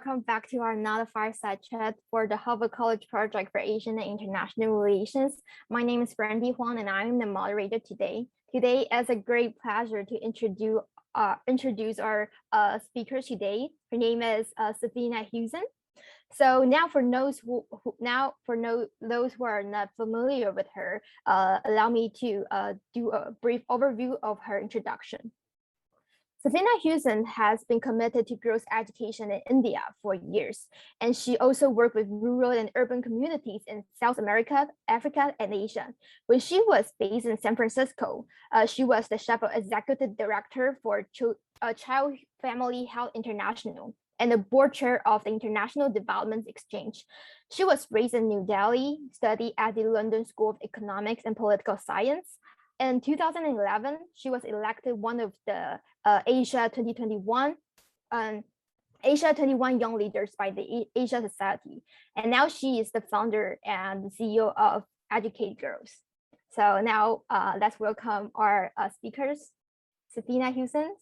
welcome back to our another Fireside chat for the Harvard College Project for Asian and International Relations. My name is Brandy Huang, and I'm the moderator today. Today, it's a great pleasure to introduce our speaker today. Her name is Safeena Husain. So now, for those who are not familiar with her, allow me to do a brief overview of her introduction. Safeena Husain has been committed to girls' education in India for years, and she also worked with rural and urban communities in South America, Africa, and Asia. When she was based in San Francisco, she was the chef of executive director for Child Family Health International and the board chair of the International Development Exchange. She was raised in New Delhi, studied at the London School of Economics and Political Science. In 2011, she was elected one of the Asia 2021 Young Leaders by the Asia Society. And now she is the founder and the CEO of Educate Girls. So now let's welcome our speakers, Safeena Husain.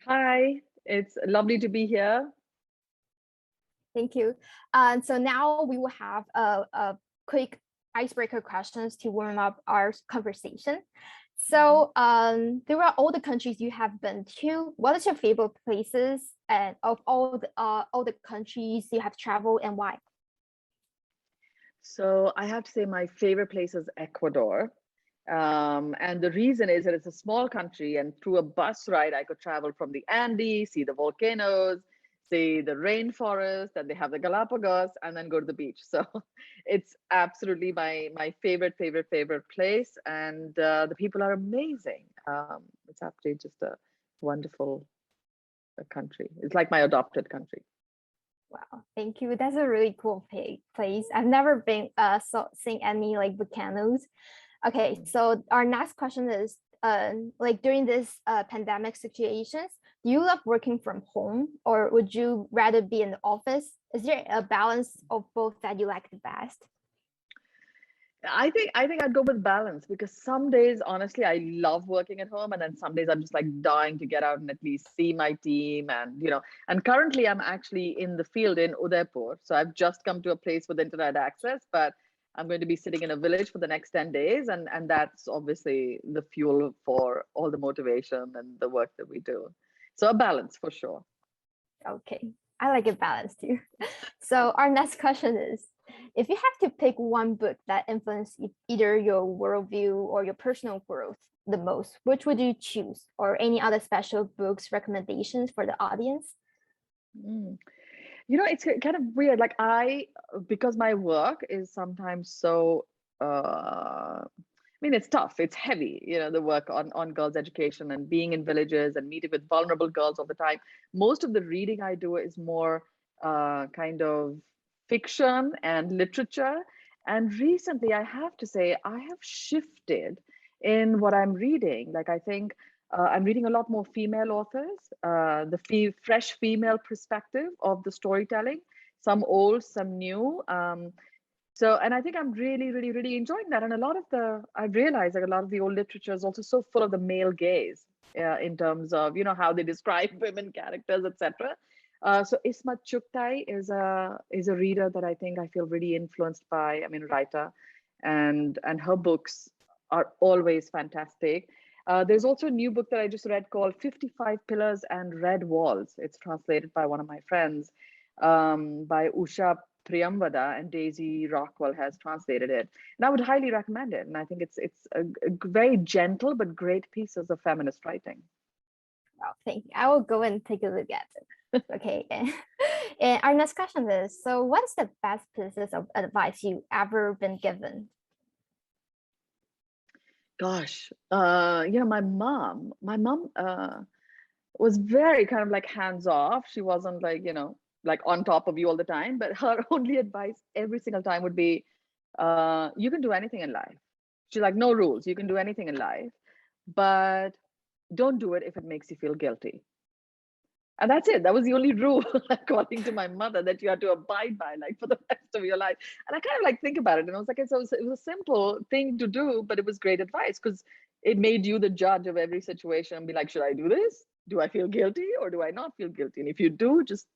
Hi, it's lovely to be here. Thank you. So now we will have a quick icebreaker questions to warm up our conversation. So throughout all the countries you have been to, what is your favorite places and of all the countries you have traveled, and why? So I have to say my favorite place is Ecuador. And the reason is that it's a small country, and through a bus ride, I could travel from the Andes, see the volcanoes, see the rainforest, and they have the Galapagos, and then go to the beach. So it's absolutely my favorite place, and the people are amazing. It's actually just a wonderful country. It's like my adopted country. Wow, thank you. That's a really cool place. I've never been seeing any like volcanoes. Okay, so our next question is, like during this pandemic situations, do you love working from home, or would you rather be in the office? Is there a balance of both that you like the best? I think I'd go with balance, because some days, honestly, I love working at home, and then some days I'm just like dying to get out and at least see my team. And and currently I'm actually in the field in Udaipur, so I've just come to a place with internet access, but I'm going to be sitting in a village for the next 10 days, and that's obviously the fuel for all the motivation and the work that we do. So a balance for sure. Okay, I like a balance too. So our next question is, if you have to pick one book that influenced either your worldview or your personal growth the most, which would you choose? Or any other special books recommendations for the audience? It's kind of weird. Like because my work is sometimes so, it's tough. It's heavy, the work on girls' education and being in villages and meeting with vulnerable girls all the time. Most of the reading I do is more kind of fiction and literature. And recently, I have to say, I have shifted in what I'm reading. Like, I think I'm reading a lot more female authors, the fresh female perspective of the storytelling, some old, some new. And I think I'm really enjoying that. And I've realized that a lot of the old literature is also so full of the male gaze in terms of, how they describe women characters, etc. So Ismat Chugtai is a reader that I think I feel really influenced by. Writer, and her books are always fantastic. There's also a new book that I just read called 55 Pillars and Red Walls. It's translated by one of my friends, by Usha Priyamvada, and Daisy Rockwell has translated it. And I would highly recommend it. And I think it's a very gentle but great pieces of feminist writing. Wow, thank you. I will go and take a look at it. Okay. And our next question is, so what's the best pieces of advice you've ever been given? Gosh, my mom was very kind of like hands off. She wasn't like, like on top of you all the time, but her only advice every single time would be, you can do anything in life. She's like, no rules, you can do anything in life, but don't do it if it makes you feel guilty. And that's it. That was the only rule, according to my mother, that you had to abide by, like, for the rest of your life. And I kind of like think about it, and I was like, it was a simple thing to do, but it was great advice, because it made you the judge of every situation and be like, should I do this? Do I feel guilty or do I not feel guilty? And if you do, just,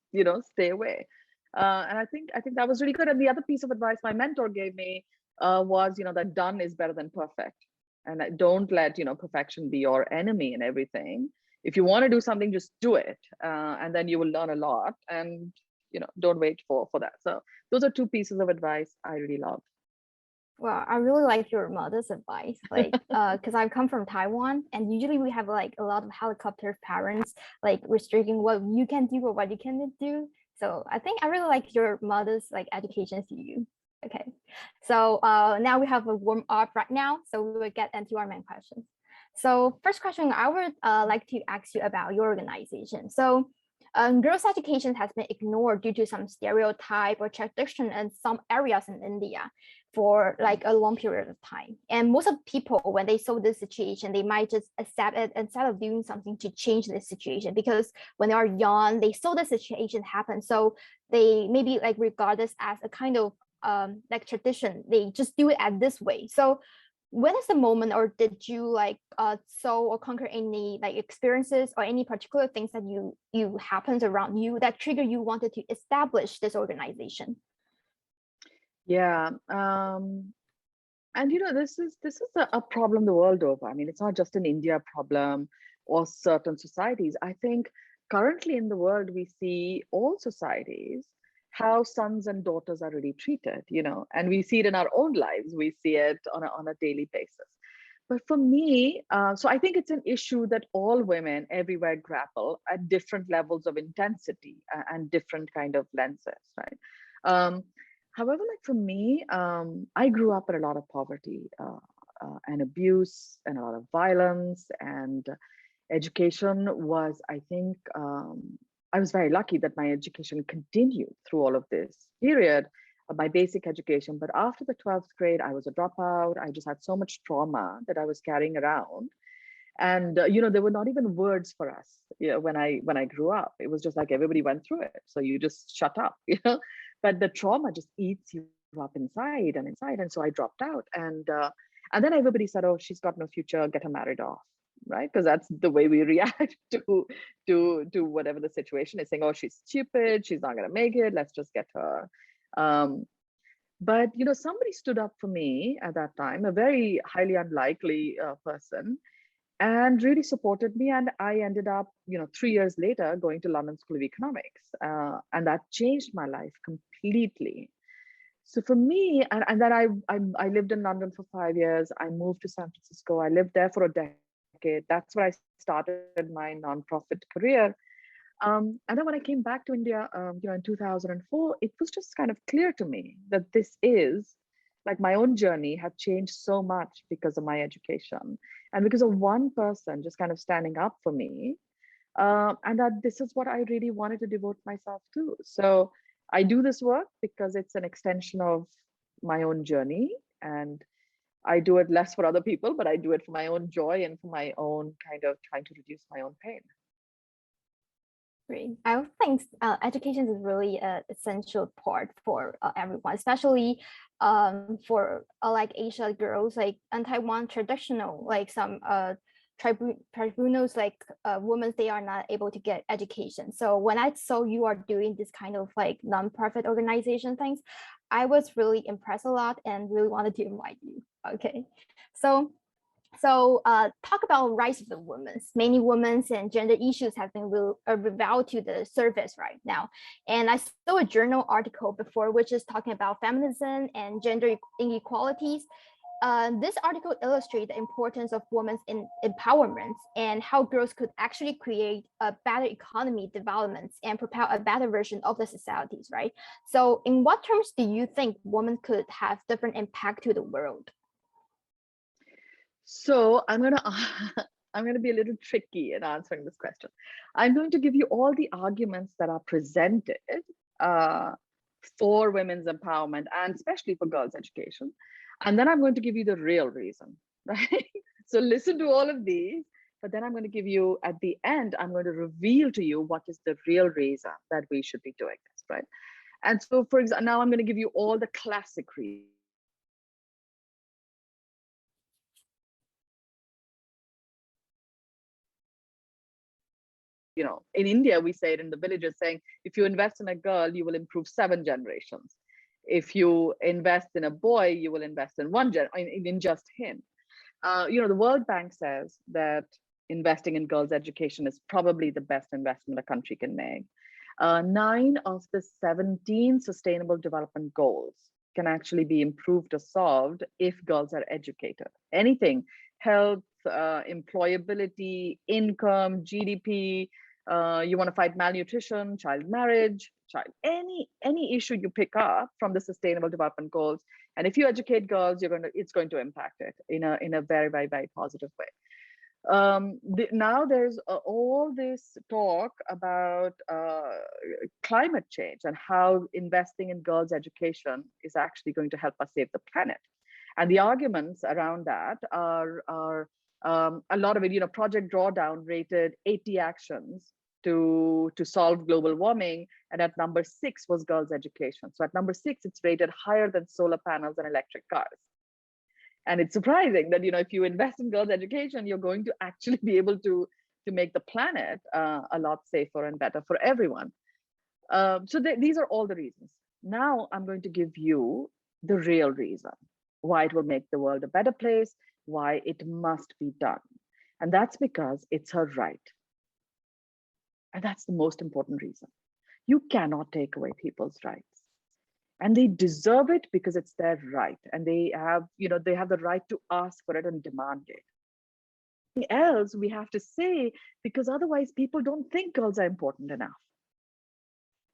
stay away. And I think that was really good. And the other piece of advice my mentor gave me was, that done is better than perfect. And don't let, perfection be your enemy in everything. If you want to do something, just do it. And then you will learn a lot. And, don't wait for that. So those are two pieces of advice I really love. Well, I really like your mother's advice, like, because I've come from Taiwan, and usually we have like a lot of helicopter parents, like restricting what you can do or what you cannot do. So I think I really like your mother's like education to you. Okay, so now we have a warm up right now, so we will get into our main questions. So first question, I would like to ask you about your organization. So girls' education has been ignored due to some stereotype or tradition in some areas in India for like a long period of time. And most of people, when they saw this situation, they might just accept it instead of doing something to change this situation, because when they are young, they saw the situation happen. So they maybe like regard this as a kind of like tradition. They just do it at this way. So when is the moment, or did you like saw or conquer any like experiences or any particular things that you happens around you that trigger you wanted to establish this organization? Yeah. And this is a problem the world over. I mean, it's not just an India problem or certain societies. I think currently in the world we see all societies how sons and daughters are really treated, and we see it in our own lives. We see it on a daily basis. But for me, so I think it's an issue that all women everywhere grapple at different levels of intensity and different kind of lenses, right? Um, However, like for me, I grew up in a lot of poverty and abuse and a lot of violence, and education was, I think, I was very lucky that my education continued through all of this period, my basic education. But after the 12th grade, I was a dropout. I just had so much trauma that I was carrying around. And there were not even words for us, when I grew up. It was just like everybody went through it, so you just shut up. But the trauma just eats you up inside and inside. And so I dropped out, and then everybody said, oh, she's got no future, get her married off, right? Because that's the way we react to whatever the situation is, saying, oh, she's stupid, she's not going to make it, let's just get her. But somebody stood up for me at that time, a very highly unlikely person, and really supported me. And I ended up, 3 years later, going to London School of Economics. And that changed my life completely. So for me, and then I lived in London for 5 years. I moved to San Francisco. I lived there for a decade. That's where I started my nonprofit career. And then when I came back to India, in 2004, it was just kind of clear to me that this is like my own journey had changed so much because of my education and because of one person just kind of standing up for me. And that this is what I really wanted to devote myself to. So I do this work because it's an extension of my own journey. And I do it less for other people, but I do it for my own joy and for my own kind of trying to reduce my own pain. Great. I would think education is really an essential part for everyone, especially for like Asia girls, like in Taiwan, traditional, like some tribunals, like women, they are not able to get education. So when I saw you are doing this kind of like nonprofit organization things, I was really impressed a lot and really wanted to invite you. Okay, so talk about rights of the women. Many women's and gender issues have been revealed to the surface right now. And I saw a journal article before, which is talking about feminism and gender inequalities. This article illustrates the importance of women's empowerment and how girls could actually create a better economy developments and propel a better version of the societies, right? So in what terms do you think women could have different impact to the world? So I'm gonna I'm gonna be a little tricky in answering this question. I'm going to give you all the arguments that are presented uh, for women's empowerment and especially for girls' education, and then I'm going to give you the real reason, right? So listen to all of these, but then I'm going to give you at the end. I'm going to reveal to you what is the real reason that we should be doing this, right? And so, for example, now I'm going to give you all the classic reasons. in India, we say it in the villages saying, if you invest in a girl, you will improve 7 generations. If you invest in a boy, you will invest in in just him. The World Bank says that investing in girls' education is probably the best investment a country can make. 9 of the 17 sustainable development goals can actually be improved or solved if girls are educated. Anything, health, employability, income, GDP, you want to fight malnutrition, child marriage, any issue you pick up from the sustainable development goals, and if you educate girls, it's going to impact it in a very, very, very positive way. Now there's all this talk about climate change and how investing in girls' education is actually going to help us save the planet. And the arguments around that are a lot of it. Project Drawdown rated 80 actions to solve global warming, and at number 6 was girls' education. So at number 6, it's rated higher than solar panels and electric cars. And it's surprising that if you invest in girls' education, you're going to actually be able to make the planet a lot safer and better for everyone. So these are all the reasons. Now I'm going to give you the real reason why it will make the world a better place, why it must be done. And that's because it's her right. And that's the most important reason. You cannot take away people's rights. And they deserve it because it's their right. And they have the right to ask for it and demand it. Something else we have to say, because otherwise people don't think girls are important enough.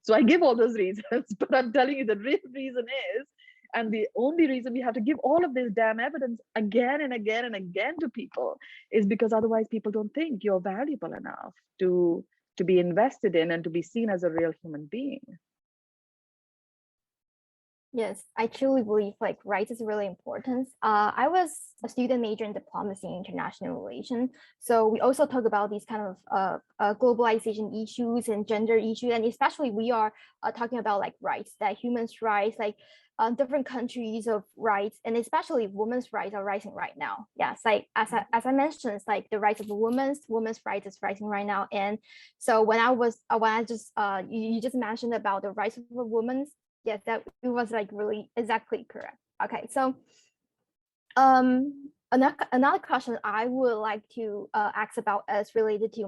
So I give all those reasons, but I'm telling you the real reason is, and the only reason we have to give all of this damn evidence again and again and again to people, is because otherwise people don't think you're valuable enough to be invested in and to be seen as a real human being. Yes, I truly believe rights is really important. I was a student major in diplomacy and international relations. So we also talk about these kind of globalization issues and gender issues. And especially we are talking about rights, that humans' rights, different countries of rights, and especially women's rights are rising right now. Yes, as I mentioned, it's the rights of women's rights is rising right now. And so when I just you just mentioned about the rights of a woman, yes, that it was really exactly correct. Okay, so another question I would like to ask about is related to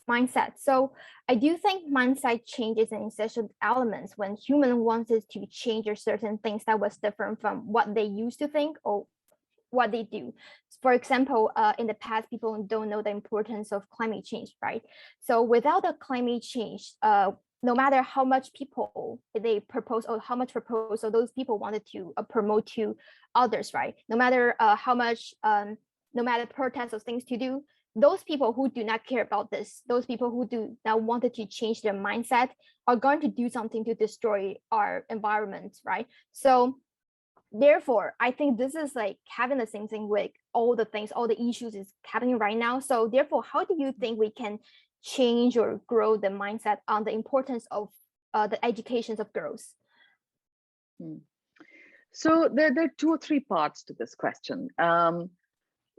mindset. So I do think mindset changes an essential elements when human wanted to change certain things that was different from what they used to think or what they do. For example, in the past, people don't know the importance of climate change, right? So without the climate change, no matter how much people they propose or how much proposal those people wanted to promote to others, right? No matter how much, no matter protests or things to do, those people who do not care about this, those people who do not wanted to change their mindset are going to do something to destroy our environment, right? So therefore, I think this is having the same thing with all the things, all the issues is happening right now. So therefore, how do you think we can change or grow the mindset on the importance of the education of girls? So there are 2 or 3 parts to this question.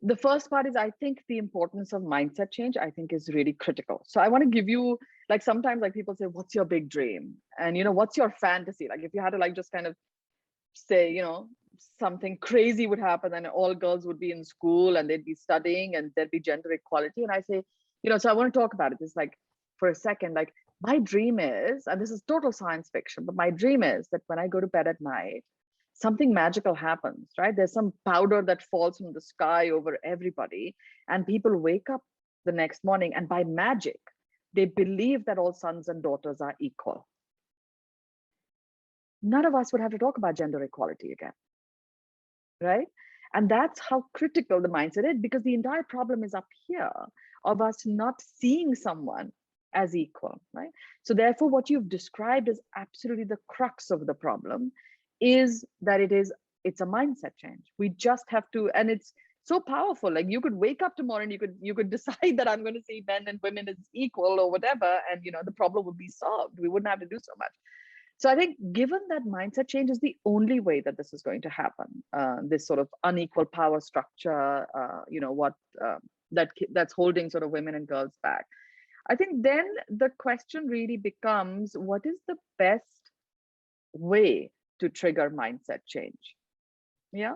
The first part is, I think the importance of mindset change, I think, is really critical. So I want to give you, sometimes people say, what's your big dream? And, what's your fantasy? If you had to just kind of say, something crazy would happen and all girls would be in school and they'd be studying and there'd be gender equality. And I say, so I want to talk about it. It's for a second, my dream is, and this is total science fiction, but my dream is that when I go to bed at night, something magical happens, right? There's some powder that falls from the sky over everybody, and people wake up the next morning and by magic, they believe that all sons and daughters are equal. None of us would have to talk about gender equality again, right? And that's how critical the mindset is, because the entire problem is up here of us not seeing someone as equal, right? So therefore, what you've described is absolutely the crux of the problem, is that it's a mindset change. We just have to, and it's so powerful. You could wake up tomorrow and you could decide that I'm going to see men and women as equal or whatever, and the problem would be solved. We wouldn't have to do so much. So I think given that mindset change is the only way that this is going to happen, this sort of unequal power structure, that's holding sort of women and girls back. I think then the question really becomes, what is the best way to trigger mindset change? Yeah.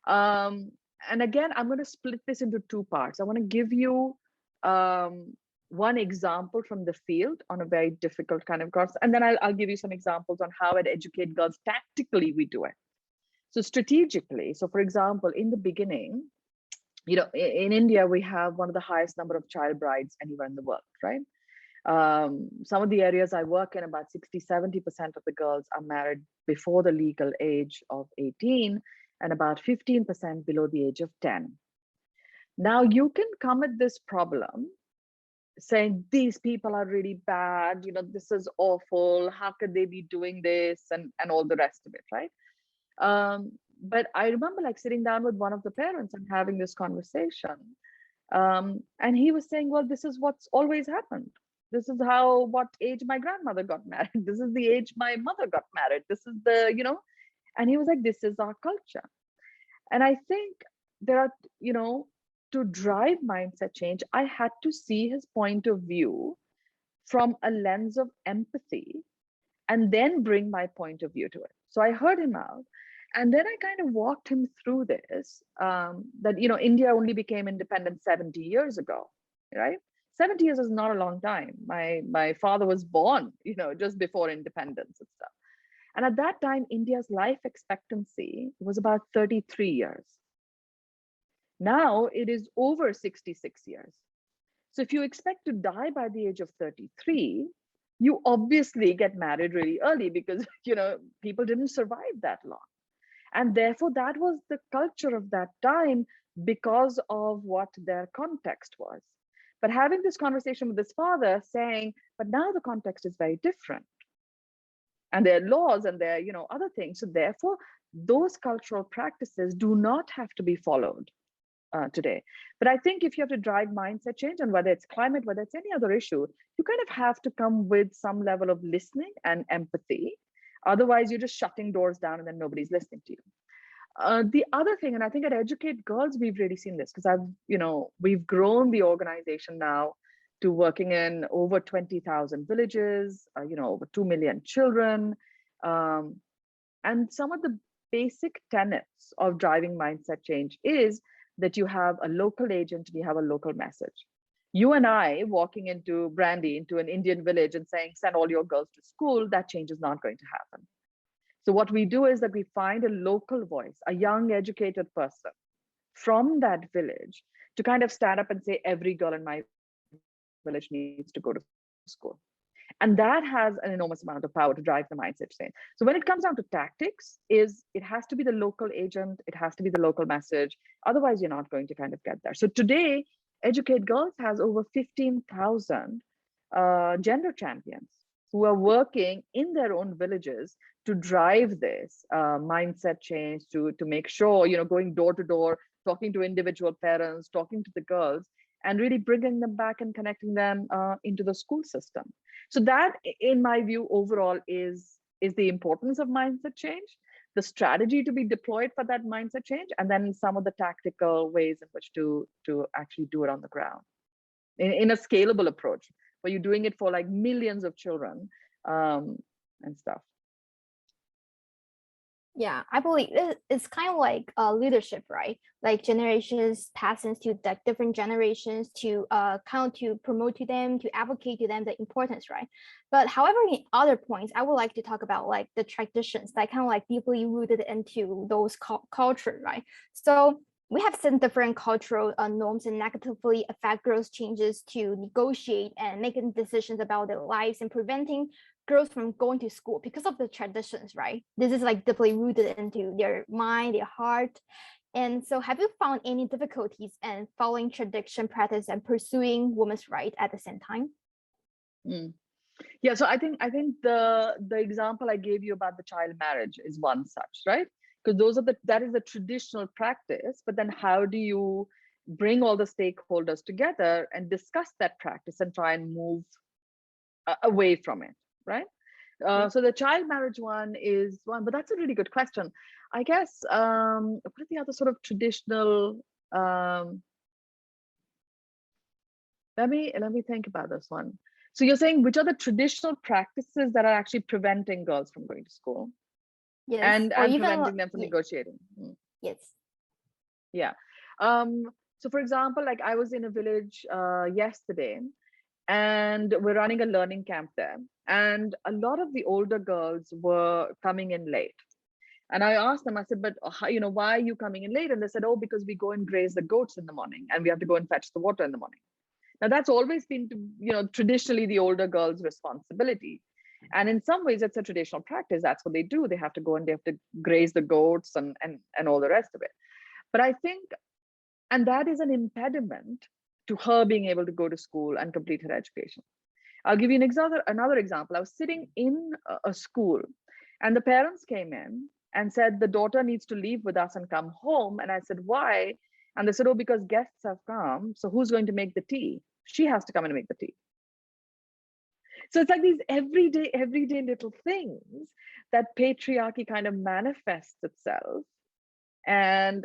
Um, and again, I'm going to split this into two parts. I want to give you one example from the field on a very difficult kind of course, and then I'll give you some examples on how at Educate Girls tactically we do it. So strategically, so for example, in the beginning, in India, we have one of the highest number of child brides anywhere in the world, right? Some of the areas I work in, about 60-70% of the girls are married before the legal age of 18, and about 15% below the age of 10. Now you can come at this problem saying these people are really bad, this is awful, how could they be doing this, and all the rest of it, right? But I remember like sitting down with one of the parents and having this conversation, and he was saying, well, this is what's always happened. This is what age my grandmother got married. This is the age my mother got married. This is and he was like, this is our culture. And I think there are, to drive mindset change, I had to see his point of view from a lens of empathy and then bring my point of view to it. So I heard him out. And then I kind of walked him through this, that, India only became independent 70 years ago, right? 70 years is not a long time. My father was born, just before independence and stuff. And at that time, India's life expectancy was about 33 years. Now it is over 66 years. So if you expect to die by the age of 33, you obviously get married really early because, people didn't survive that long. And therefore, that was the culture of that time because of what their context was. But having this conversation with his father saying, but now the context is very different. And there are laws and there are, other things. So therefore, those cultural practices do not have to be followed today. But I think if you have to drive mindset change, and whether it's climate, whether it's any other issue, you kind of have to come with some level of listening and empathy. Otherwise, you're just shutting doors down and then nobody's listening to you. The other thing, and I think at Educate Girls, we've really seen this because we've grown the organization now to working in over 20,000 villages, over 2 million children. And some of the basic tenets of driving mindset change is that you have a local agent and you have a local message. You and I walking into Brandy, into an Indian village and saying, send all your girls to school, that change is not going to happen. So what we do is that we find a local voice, a young educated person from that village to kind of stand up and say, every girl in my village needs to go to school. And that has an enormous amount of power to drive the mindset change. So when it comes down to tactics, it has to be the local agent, it has to be the local message. Otherwise, you're not going to kind of get there. So today, Educate Girls has over 15,000 gender champions who are working in their own villages to drive this mindset change, to make sure, going door to door, talking to individual parents, talking to the girls, and really bringing them back and connecting them into the school system. So that, in my view, overall is the importance of mindset change, the strategy to be deployed for that mindset change, and then some of the tactical ways in which to actually do it on the ground in a scalable approach, where you're doing it for like millions of children and stuff. Yeah, I believe it's kind of like leadership, right? Like generations passing to the different generations to kind of to promote to them, to advocate to them the importance, right? But however, in other points, I would like to talk about like the traditions that kind of like deeply rooted into those culture, right? So we have seen different cultural norms and negatively affect girls' changes to negotiate and making decisions about their lives and preventing girls from going to school because of the traditions, right? This is like deeply rooted into their mind, their heart. And so have you found any difficulties in following tradition practice and pursuing women's rights at the same time? Yeah, so I think the example I gave you about the child marriage is one such, right? Because that is the traditional practice, but then how do you bring all the stakeholders together and discuss that practice and try and move away from it, right? So the child marriage one is one, but that's a really good question. I guess what are the other sort of traditional Let me think about this one. So you're saying which are the traditional practices that are actually preventing girls from going to school Yes, and or even preventing them from negotiating? yes. Yeah. So for example, like I was in a village yesterday, and we're running a learning camp there, and a lot of the older girls were coming in late. And I asked them, I said, but why are you coming in late? And they said, oh, because we go and graze the goats in the morning and we have to go and fetch the water in the morning. Now that's always been, traditionally the older girls' responsibility. And in some ways, it's a traditional practice. That's what they do. They have to go and they have to graze the goats and all the rest of it. But I think, and that is an impediment to her being able to go to school and complete her education. I'll give you another example. I was sitting in a school, and the parents came in and said the daughter needs to leave with us and come home. And I said, why? And they said, oh, because guests have come. So who's going to make the tea? She has to come and make the tea. So it's like these everyday little things that patriarchy kind of manifests itself and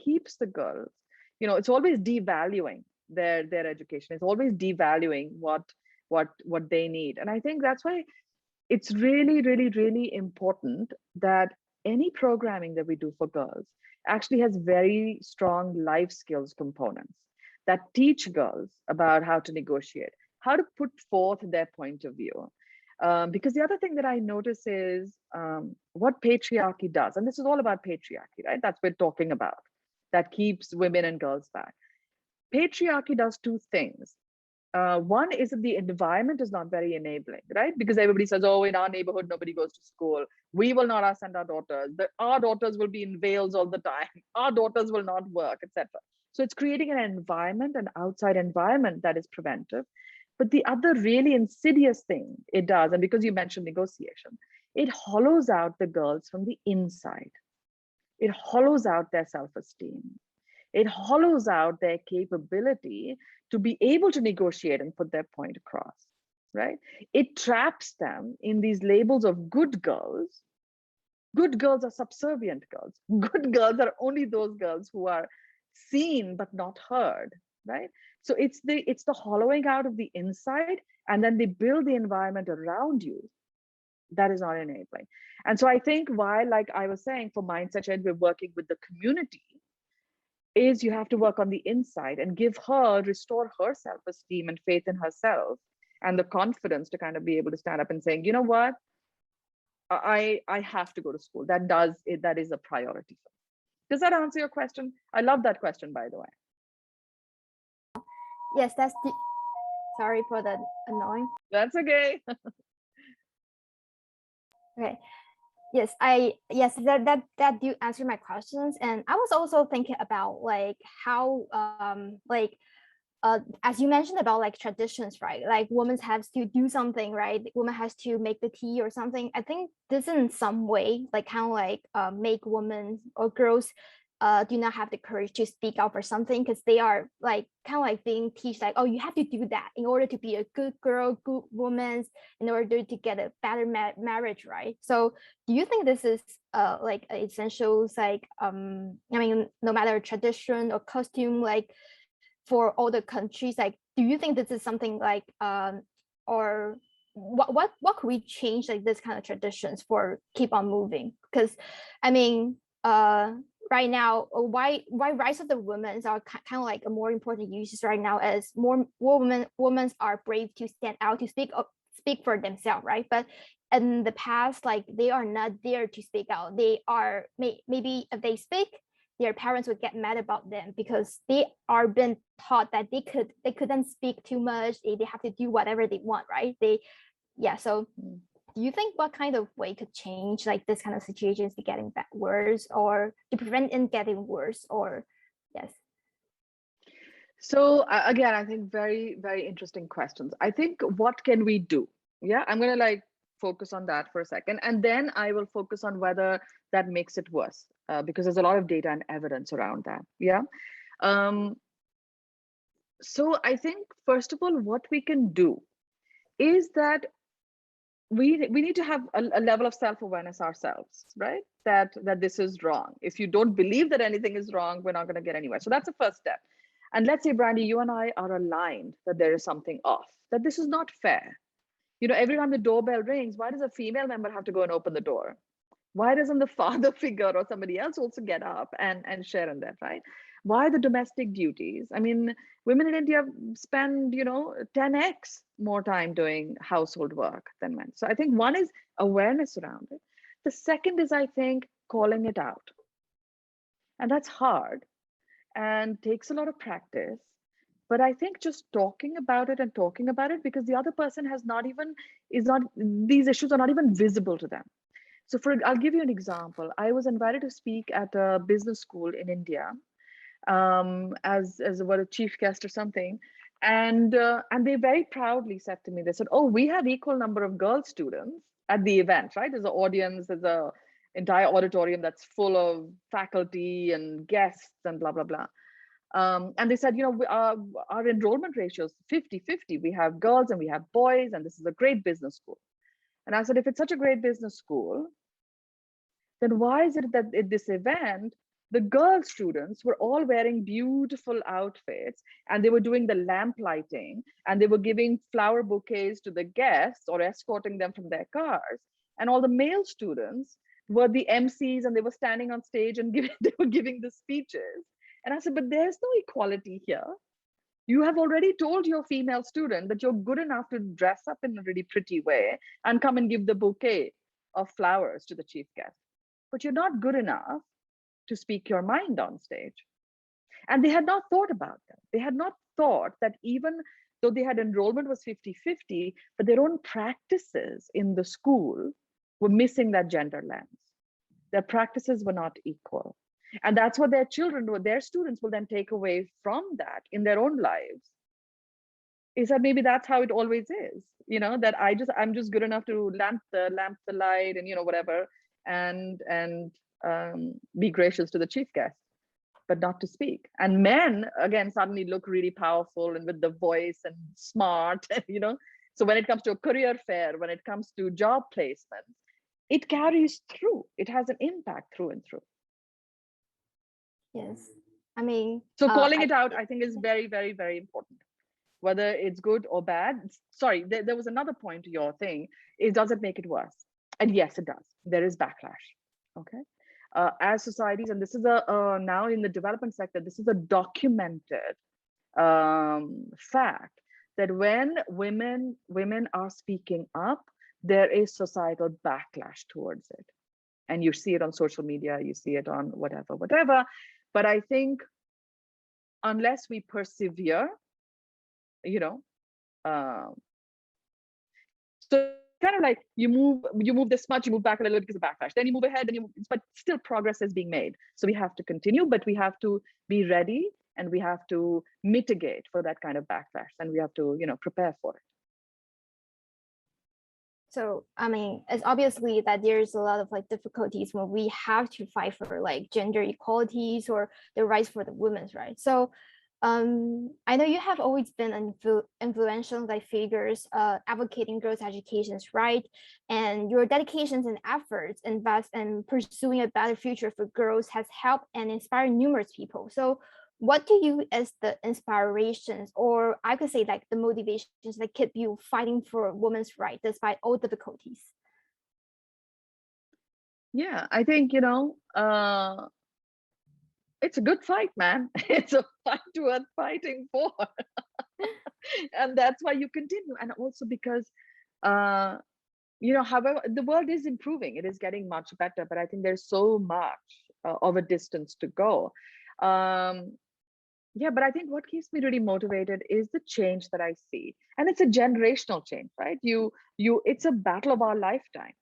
keeps the girls. It's always devaluing their education. It's always devaluing what they need. And I think that's why it's really, really, really important that any programming that we do for girls actually has very strong life skills components that teach girls about how to negotiate, how to put forth their point of view. Because the other thing that I notice is what patriarchy does, and this is all about patriarchy, right? That's what we're talking about, that keeps women and girls back. Patriarchy does two things. One is that the environment is not very enabling, right? Because everybody says, oh, in our neighborhood, nobody goes to school. We will not send our daughters. Our daughters will be in Wales all the time. Our daughters will not work, etc. So it's creating an environment, an outside environment that is preventive. But the other really insidious thing it does, and because you mentioned negotiation, it hollows out the girls from the inside. It hollows out their self-esteem. It hollows out their capability to be able to negotiate and put their point across, right? It traps them in these labels of good girls. Good girls are subservient girls. Good girls are only those girls who are seen but not heard, right? So it's the hollowing out of the inside, and then they build the environment around you that is not enabling. And so I think why, like I was saying, for Mindset Shed, we're working with the community, is you have to work on the inside and restore her self-esteem and faith in herself and the confidence to kind of be able to stand up and saying, you know what, I have to go to school. That is a priority. Does that answer your question? I love that question, by the way. Yes, sorry for the annoying. That's okay. Okay. Yes, that do answer my questions. And I was also thinking about like how as you mentioned about like traditions, right? Like women has to do something, right? Woman has to make the tea or something. I think this in some way like kind of like make women or girls do not have the courage to speak out for something, because they are like kind of like being taught like, oh, you have to do that in order to be a good girl, good woman, in order to get a better marriage, right? So do you think this is like essentials, like I mean, no matter tradition or costume, like for all the countries, like do you think this is something like or what could we change like this kind of traditions for keep on moving? Because I mean right now, why rights of the women are kind of like a more important issues right now, as more women are brave to stand out to speak for themselves, right? But in the past, like they are not there to speak out. They are maybe if they speak, their parents would get mad about them because they are been taught that they couldn't speak too much. They have to do whatever they want, right? So do you think what kind of way could change like this kind of situations to getting worse, or to prevent it getting worse? Or yes. So again, I think very, very interesting questions. I think what can we do? Yeah, I'm going to like focus on that for a second, and then I will focus on whether that makes it worse, because there's a lot of data and evidence around that. Yeah. So I think first of all, what we can do is that we need to have a level of self-awareness ourselves, right? That this is wrong. If you don't believe that anything is wrong, we're not going to get anywhere. So that's the first step. And let's say, Brandy, you and I are aligned that there is something off, that this is not fair. Every time the doorbell rings, why does a female member have to go and open the door? Why doesn't the father figure or somebody else also get up and share in that, right? Why the domestic duties? I mean, women in India spend, 10x more time doing household work than men. So I think one is awareness around it. The second is, I think, calling it out. And that's hard and takes a lot of practice. But I think just talking about it and talking about it, because the other person has not even, is not, these issues are not even visible to them. So I'll give you an example. I was invited to speak at a business school in India, as what, a chief guest or something. And they very proudly said to me, they said, "Oh, we have equal number of girl students at the event, right? There's an audience, there's a entire auditorium that's full of faculty and guests and blah, blah, blah." And they said, our enrollment ratio is 50-50. We have girls and we have boys, and this is a great business school. And I said, if it's such a great business school, then why is it that at this event, the girl students were all wearing beautiful outfits and they were doing the lamp lighting and they were giving flower bouquets to the guests or escorting them from their cars. And all the male students were the MCs and they were standing on stage and they were giving the speeches. And I said, but there's no equality here. You have already told your female student that you're good enough to dress up in a really pretty way and come and give the bouquet of flowers to the chief guest. But you're not good enough to speak your mind on stage. And they had not thought about that. They had not thought that even though they had enrollment was 50-50, but their own practices in the school were missing that gender lens. Their practices were not equal. And that's what their children, what their students will then take away from that in their own lives, is that maybe that's how it always is, that I'm just good enough to lamp the light and whatever, and be gracious to the chief guest, but not to speak. And men again suddenly look really powerful and with the voice and smart, so when it comes to a career fair, when it comes to job placement, it carries through. It has an impact through and through. Yes, I mean, so calling it out, I think, is very, very, very important, whether it's good or bad. Sorry, there was another point to your thing, is does it make it worse? And yes, it does. There is backlash. Okay. As societies, and this is now in the development sector, this is a documented fact that when women are speaking up, there is societal backlash towards it. And you see it on social media, you see it on whatever. But I think unless we persevere, so kind of like you move this much, you move back a little because of backlash, then you move ahead, but still progress is being made. So we have to continue, but we have to be ready and we have to mitigate for that kind of backlash, and we have to prepare for it. So, I mean, it's obviously that there's a lot of difficulties when we have to fight for gender equalities or the rights for the women's rights. So I know you have always been influential figures advocating girls' education's right, and your dedications and efforts invest in pursuing a better future for girls has helped and inspired numerous people. So what do you as the inspirations, or I could say the motivations that keep you fighting for women's rights despite all difficulties? Yeah, I think, it's a good fight, man. It's a fight worth fighting for. And that's why you continue. And also because, however, the world is improving. It is getting much better, but I think there's so much of a distance to go. Yeah, but I think what keeps me really motivated is the change that I see. And it's a generational change, right? It's a battle of our lifetime.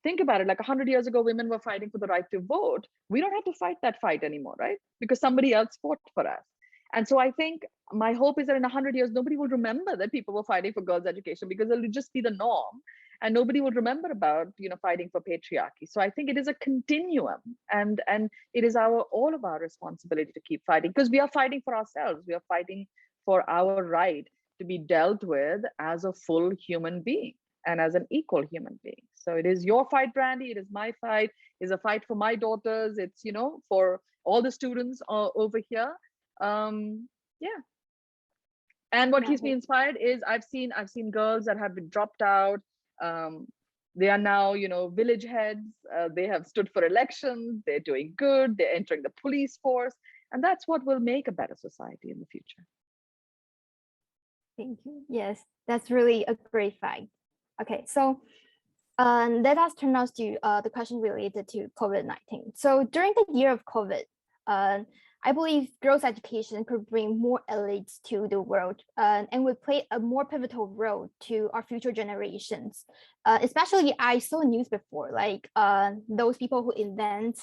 Think about it, like 100 years ago, women were fighting for the right to vote. We don't have to fight that fight anymore, right? Because somebody else fought for us. And so I think my hope is that in 100 years, nobody will remember that people were fighting for girls' education, because it'll just be the norm. And nobody will remember about, fighting for patriarchy. So I think it is a continuum, and it is all of our responsibility to keep fighting, because we are fighting for ourselves. We are fighting for our right to be dealt with as a full human being and as an equal human being. So it is your fight, Brandy. It is my fight. It's a fight for my daughters. It's, for all the students over here. Yeah, Yeah. And what Yeah. keeps me inspired is I've seen girls that have been dropped out. Um, they are now, village heads. They have stood for elections. They're doing good. They're entering the police force, and that's what will make a better society in the future. Thank you. Yes, that's really a great fact. Okay, so let us turn us to the question related to COVID-19. So during the year of COVID, uh, I believe girls' education could bring more elites to the world and would play a more pivotal role to our future generations. Especially, I saw news before, like those people who invent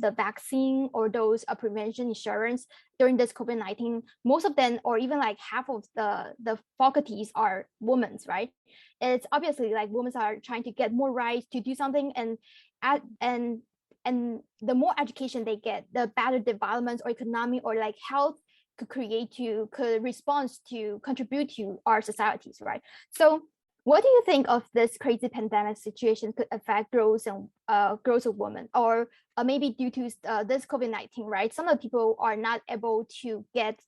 the vaccine or those prevention insurance during this COVID-19. Most of them, or even like half of the faculties, are women's, right? It's obviously like women are trying to get more rights to do something, and the more education they get, the better development or economic or like health could respond to contribute to our societies, right? So what do you think of this crazy pandemic situation could affect growth of women, or maybe due to this COVID-19, right? Some of the people are not able to get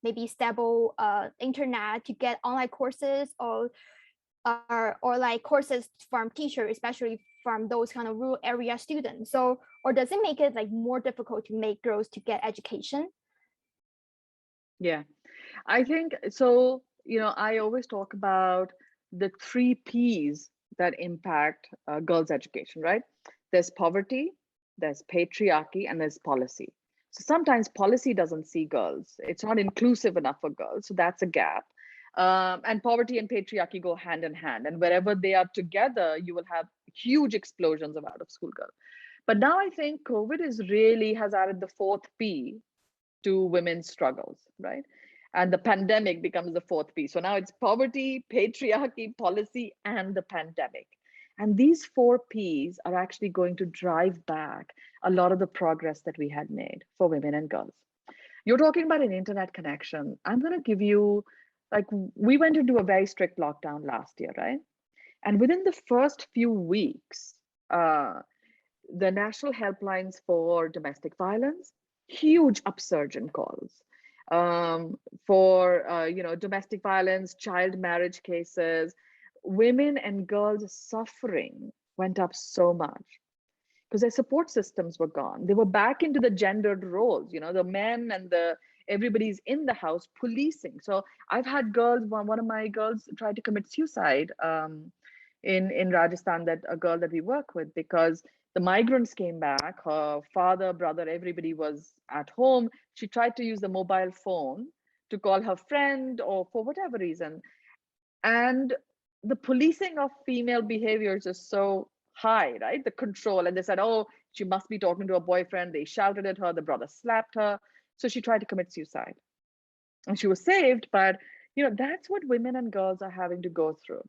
maybe stable internet to get online courses, or like courses from teachers, especially from those kind of rural area students. So, or does it make it like more difficult to make girls to get education? Yeah, I think so. I always talk about the three P's that impact girls' education, right? There's poverty, there's patriarchy, and there's policy. So sometimes policy doesn't see girls, it's not inclusive enough for girls. So that's a gap. And poverty and patriarchy go hand in hand. And wherever they are together, you will have huge explosions of out of school girls. But now I think COVID has added the fourth P to women's struggles, right? And the pandemic becomes the fourth piece. So now it's poverty, patriarchy, policy, and the pandemic. And these four P's are actually going to drive back a lot of the progress that we had made for women and girls. You're talking about an internet connection. I'm going to give you, like, we went into a very strict lockdown last year, right? And within the first few weeks, the national helplines for domestic violence, huge upsurge in calls. For domestic violence, child marriage cases, women and girls suffering went up so much because their support systems were gone. They were back into the gendered roles, the men and the everybody's in the house policing. So I've had girls, one of my girls tried to commit suicide in Rajasthan, that a girl that we work with, because the migrants came back, her father, brother, everybody was at home. She tried to use the mobile phone to call her friend or for whatever reason. And the policing of female behaviors is so high, right? The control. And they said, oh, she must be talking to a boyfriend. They shouted at her, the brother slapped her. So she tried to commit suicide. And she was saved, but that's what women and girls are having to go through.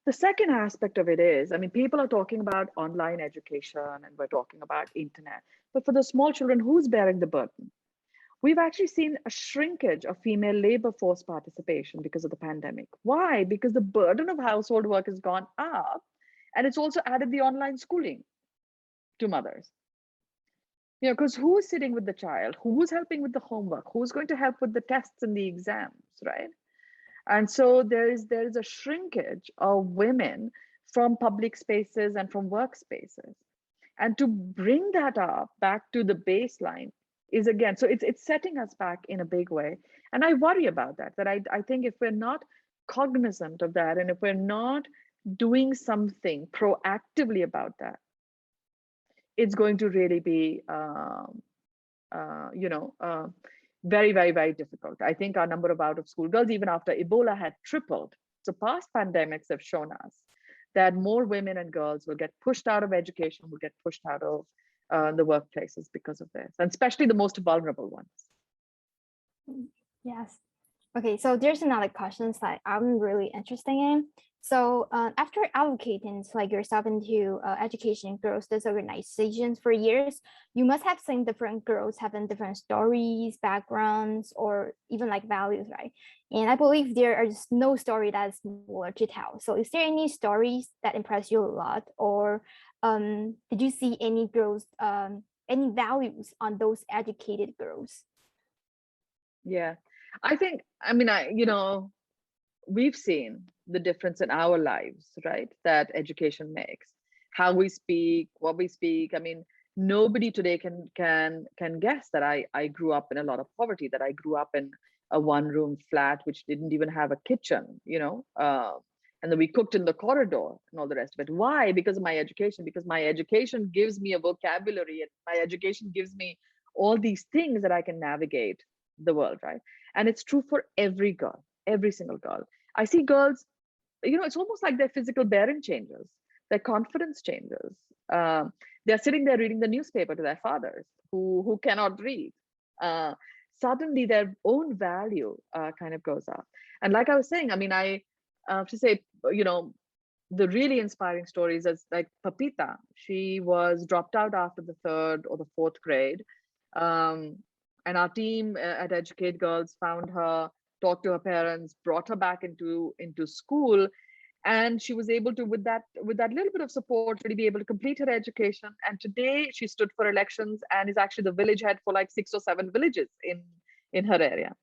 The second aspect of it is, I mean, people are talking about online education and we're talking about internet, but for the small children, who's bearing the burden? We've actually seen a shrinkage of female labor force participation because of the pandemic. Why? Because the burden of household work has gone up, and it's also added the online schooling to mothers. Because who's sitting with the child? Who's helping with the homework? Who's going to help with the tests and the exams, right? And so there is a shrinkage of women from public spaces and from workspaces. And to bring that up back to the baseline is, again, so it's setting us back in a big way. And I worry about that, I think if we're not cognizant of that, and if we're not doing something proactively about that, it's going to really be very, very, very difficult. I think our number of out of school girls, even after Ebola, had tripled. So past pandemics have shown us that more women and girls will get pushed out of education, will get pushed out of the workplaces because of this, and especially the most vulnerable ones. Yes. Okay, so there's another question that I'm really interested in. So after allocating like yourself into education girls, these organizations for years, you must have seen different girls having different stories, backgrounds, or even like values, right? And I believe there is no story that's more to tell. So is there any stories that impress you a lot, or did you see any girls, any values on those educated girls? Yeah. I think, I mean, we've seen the difference in our lives, right? That education makes. How we speak, what we speak. I mean, nobody today can guess that I grew up in a lot of poverty, that I grew up in a one-room flat which didn't even have a kitchen, and then we cooked in the corridor and all the rest of it. Why? Because of my education, because my education gives me a vocabulary, and my education gives me all these things that I can navigate the world, right? And it's true for every girl, every single girl. I see girls, it's almost like their physical bearing changes, their confidence changes. They're sitting there reading the newspaper to their fathers who cannot read. Uh, Suddenly, their own value kind of goes up. And like I was saying, I mean, I have to say, the really inspiring stories is like Papita. She was dropped out after the third or the fourth grade. Um, and our team at Educate Girls found her, talked to her parents, brought her back into school, and she was able to, with that little bit of support, really be able to complete her education. And today she stood for elections and is actually the village head for like 6 or 7 villages in her area.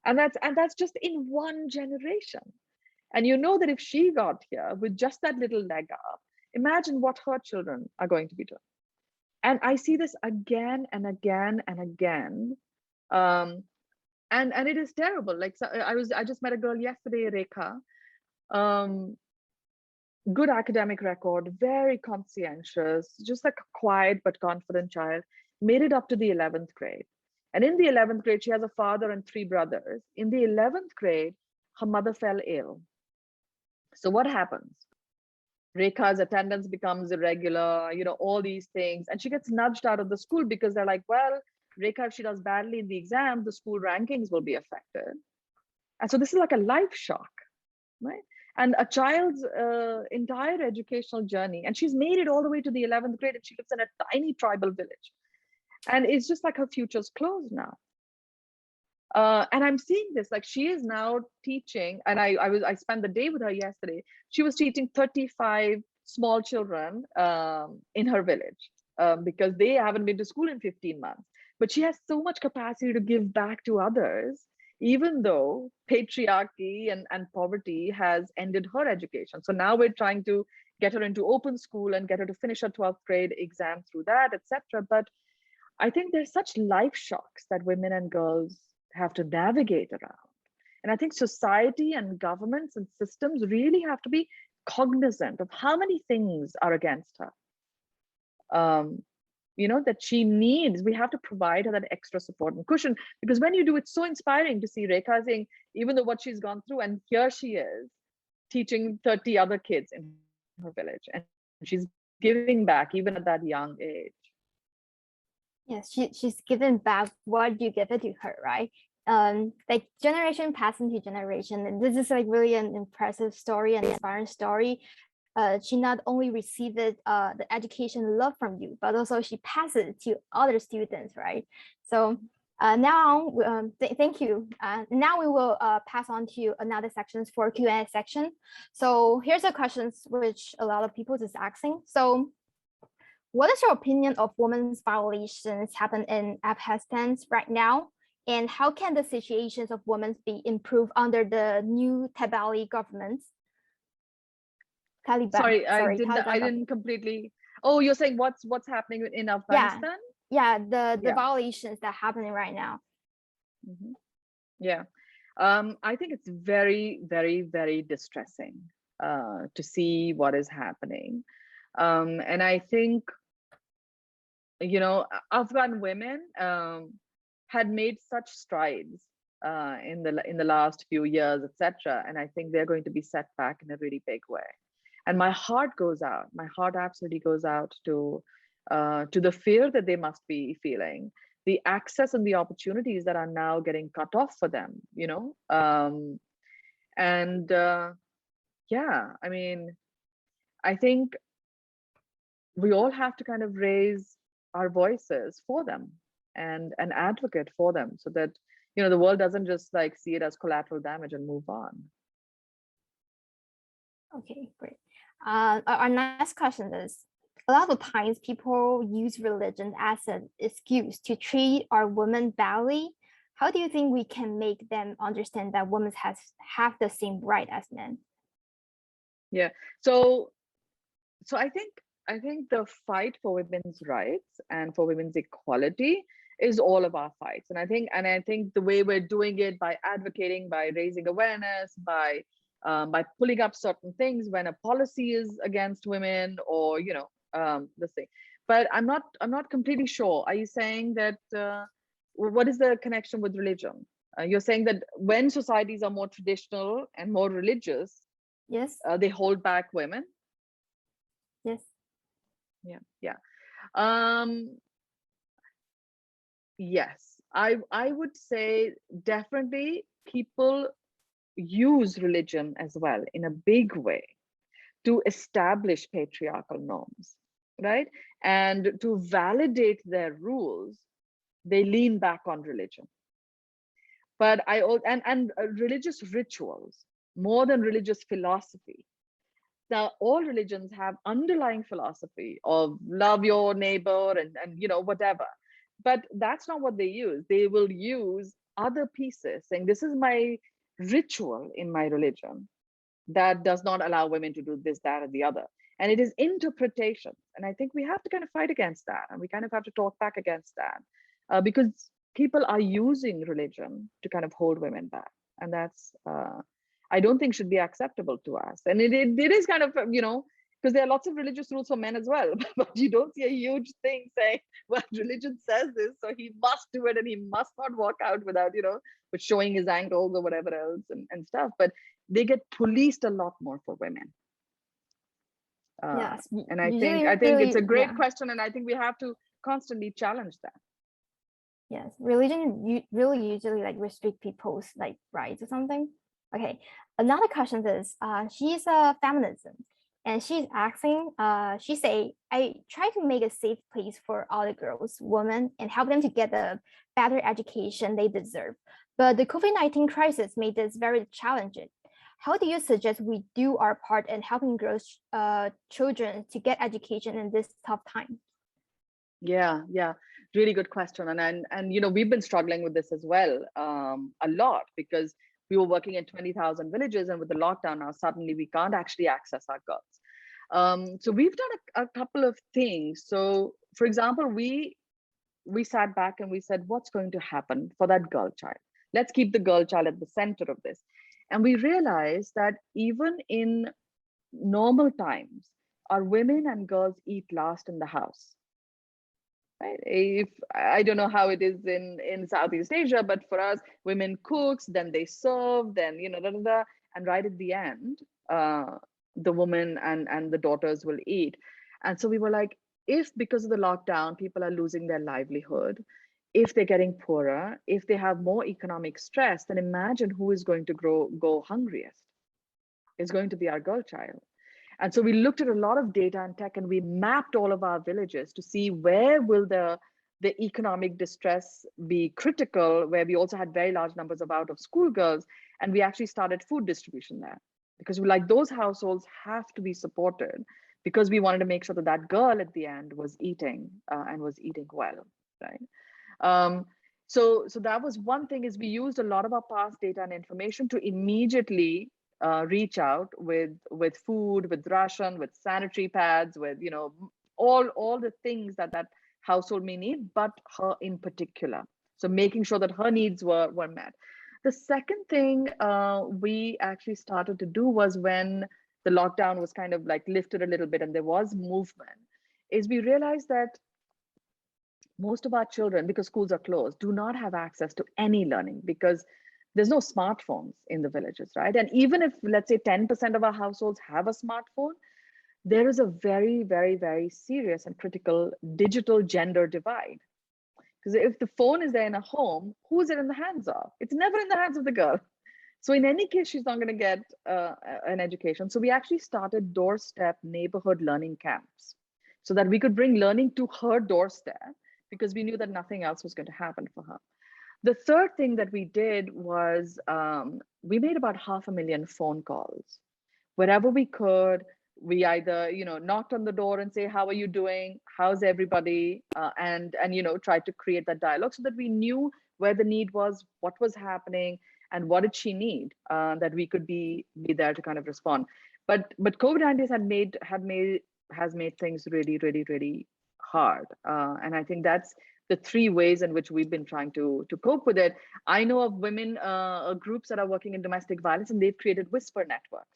And that's just in one generation. And you know that if she got here with just that little leg up, imagine what her children are going to be doing. And I see this again and again and again. And it is terrible. Like, so I just met a girl yesterday, Rekha. Um, Good academic record, very conscientious, just like a quiet but confident child, made it up to the 11th grade. And in the 11th grade, she has a father and 3 brothers. In the 11th grade, her mother fell ill. So what happens? Rekha's attendance becomes irregular, all these things. And she gets nudged out of the school because they're like, well, Rekha, if she does badly in the exam, the school rankings will be affected. And so this is like a life shock, right? And a child's entire educational journey. And she's made it all the way to the 11th grade, and she lives in a tiny tribal village. And it's just like her future's closed now. And I'm seeing this, like she is now teaching, and I spent the day with her yesterday. She was teaching 35 small children in her village because they haven't been to school in 15 months. But she has so much capacity to give back to others, even though patriarchy and poverty has ended her education. So now we're trying to get her into open school and get her to finish her 12th grade exam through that, etc. But I think there's such life shocks that women and girls have to navigate around. And I think society and governments and systems really have to be cognizant of how many things are against her. That she needs, we have to provide her that extra support and cushion, because when you do, it's so inspiring to see Rekha saying, even though what she's gone through, and here she is teaching 30 other kids in her village, and she's giving back even at that young age. Yes, she's given back what you give it to her, right? Like generation passing to generation, and this is like really an impressive story and inspiring story. She not only received the education love from you, but also she passes it to other students, right? So now, thank you. Now we will pass on to another sections for Q&A section. So here's the questions which a lot of people is asking. So what is your opinion of women's violations happen in Afghanistan right now? And how can the situations of women be improved under the new Taliban government? Sorry, I Taliban didn't completely. Oh, you're saying what's happening in Afghanistan? Yeah, the violations that are happening right now. Mm-hmm. Yeah. I think it's very, very, very distressing to see what is happening. And I think, Afghan women had made such strides in the last few years, etc. And I think they're going to be set back in a really big way. And my heart goes out. My heart absolutely goes out to the fear that they must be feeling, the access and the opportunities that are now getting cut off for them. Yeah, I mean, I think we all have to kind of raise our voices for them and advocate for them, so that the world doesn't just like see it as collateral damage and move on. Okay, great. Our next question is, a lot of times people use religion as an excuse to treat our women badly. How do you think we can make them understand that women have the same right as men? Yeah. So I think the fight for women's rights and for women's equality is all of our fights. And I think the way we're doing it, by advocating, by raising awareness, by pulling up certain things when a policy is against women, or this thing. But I'm not completely sure. Are you saying that what is the connection with religion? You're saying that when societies are more traditional and more religious, Yes, they hold back women. yes, Yeah. Um, yes, I would say definitely people use religion as well in a big way to establish patriarchal norms, right? And to validate their rules, they lean back on religion. But and religious rituals more than religious philosophy. Now, all religions have underlying philosophy of love your neighbor and whatever, but that's not what they use. They will use other pieces, saying this is my ritual in my religion that does not allow women to do this, that, or the other. And it is interpretation. And I think we have to kind of fight against that. And we kind of have to talk back against that, because people are using religion to kind of hold women back. And that's, I don't think should be acceptable to us. And it is kind of, because there are lots of religious rules for men as well, but you don't see a huge thing saying, well, religion says this, so he must do it and he must not walk out without, with showing his ankles or whatever else and stuff. But they get policed a lot more for women. yes. And I think Usually, I think it's really, a great yeah, question, and I think we have to constantly challenge that. yes. Religion really usually like restrict people's like rights or something. Okay. Another question is, she's a feminism, and she's asking, she say, I try to make a safe place for all the girls, women, and help them to get the better education they deserve. But the COVID-19 crisis made this very challenging. How do you suggest we do our part in helping girls, children to get education in this tough time? Yeah, really good question. And we've been struggling with this as well, a lot, because we were working in 20,000 villages, and with the lockdown now, suddenly we can't actually access our girls. So we've done a couple of things. So, for example, we sat back and we said, what's going to happen for that girl child? Let's keep the girl child at the center of this. And we realized that even in normal times, our women and girls eat last in the house. Right? If I don't know how it is in Southeast Asia, but for us, women cooks, then they serve, then da, da, da, and right at the end, the woman and the daughters will eat. And so we were like, if because of the lockdown, people are losing their livelihood, if they're getting poorer, if they have more economic stress, then imagine who is going to go hungriest. It's going to be our girl child. And so we looked at a lot of data and tech, and we mapped all of our villages to see where will the economic distress be critical, where we also had very large numbers of out of school girls. And we actually started food distribution there, because we like those households have to be supported, because we wanted to make sure that that girl at the end was eating, and was eating well, right? So that was one thing, is we used a lot of our past data and information to immediately reach out with food, with ration, with sanitary pads, with all the things that household may need, but her in particular. So making sure that her needs were met. The second thing we actually started to do was, when the lockdown was kind of like lifted a little bit and there was movement, is we realized that most of our children, because schools are closed, do not have access to any learning, because there's no smartphones in the villages, right? And even if, let's say, 10% of our households have a smartphone, there is a very, very, very serious and critical digital gender divide. Because if the phone is there in a home, who is it in the hands of? It's never in the hands of the girl. So in any case, she's not going to get an education. So we actually started doorstep neighborhood learning camps, so that we could bring learning to her doorstep, because we knew that nothing else was going to happen for her. The third thing that we did was, we made about 500,000 phone calls wherever we could, we either, knocked on the door and say, how are you doing? How's everybody? And try to create that dialogue so that we knew where the need was, what was happening, and what did she need, that we could be there to kind of respond. But COVID-19 has made things really, really, really hard. And I think that's the three ways in which we've been trying to cope with it. I know of women groups that are working in domestic violence, and they've created whisper networks.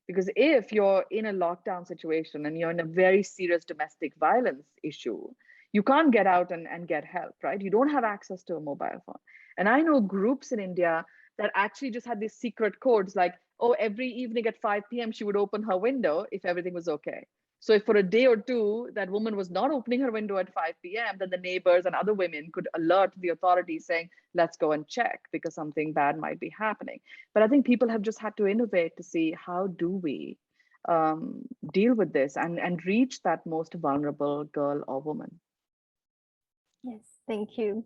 Because if you're in a lockdown situation and you're in a very serious domestic violence issue, you can't get out and get help, right? You don't have access to a mobile phone. And I know groups in India that actually just had these secret codes like, oh, every evening at 5 p.m., she would open her window if everything was okay. So if for a day or two that woman was not opening her window at 5 p.m., then the neighbors and other women could alert the authorities saying, let's go and check because something bad might be happening. But I think people have just had to innovate to see how do we deal with this and reach that most vulnerable girl or woman. Yes, thank you.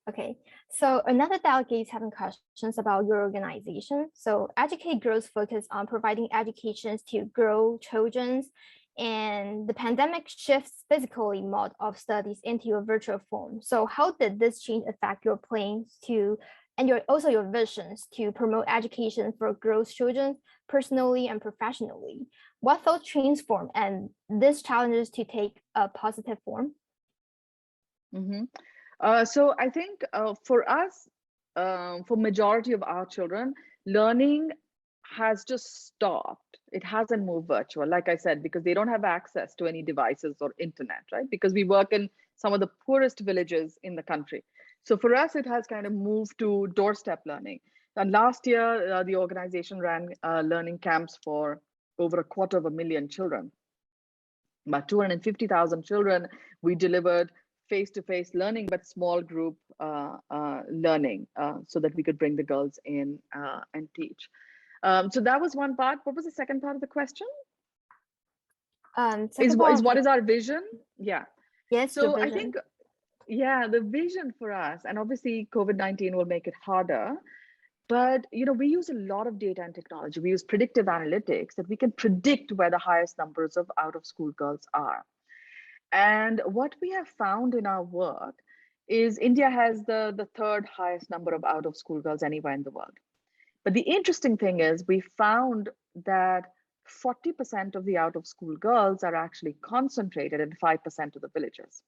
Okay, so another delegate is having questions about your organization. So Educate Girls focus on providing educations to girl children, and the pandemic shifts physically mode of studies into a virtual form. So how did this change affect your plans to, and also your visions to promote education for girls children personally and professionally? What thought transformed and these challenges to take a positive form? So I think for us, for majority of our children, learning has just stopped. It hasn't moved virtual, like I said, because they don't have access to any devices or internet, right? Because we work in some of the poorest villages in the country. So for us, it has kind of moved to doorstep learning. And last year, the organization ran learning camps for over 250,000 children. About 250,000 children, we delivered face-to-face learning, but small group learning so that we could bring the girls in and teach. So that was one part. What was the second part of the question? Is what is our vision? Yeah. Yes. So I think, yeah, the vision for us, and obviously COVID-19 will make it harder, but we use a lot of data and technology. We use predictive analytics that we can predict where the highest numbers of out-of-school girls are. And what we have found in our work is India has the third highest number of out-of-school girls anywhere in the world. But the interesting thing is we found that 40% of the out-of-school girls are actually concentrated in 5% of the villages.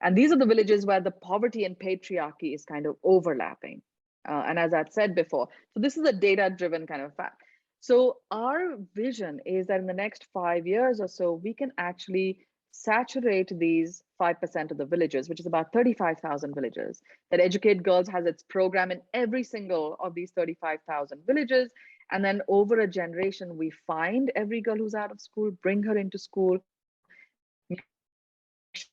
And these are the villages where the poverty and patriarchy is kind of overlapping. And as I've said before, so this is a data-driven kind of fact. So our vision is that in the next 5 years or so, we can actually saturate these 5% of the villages, which is about 35,000 villages, that Educate Girls has its program in every single of these 35,000 villages. And then over a generation, we find every girl who's out of school, bring her into school, make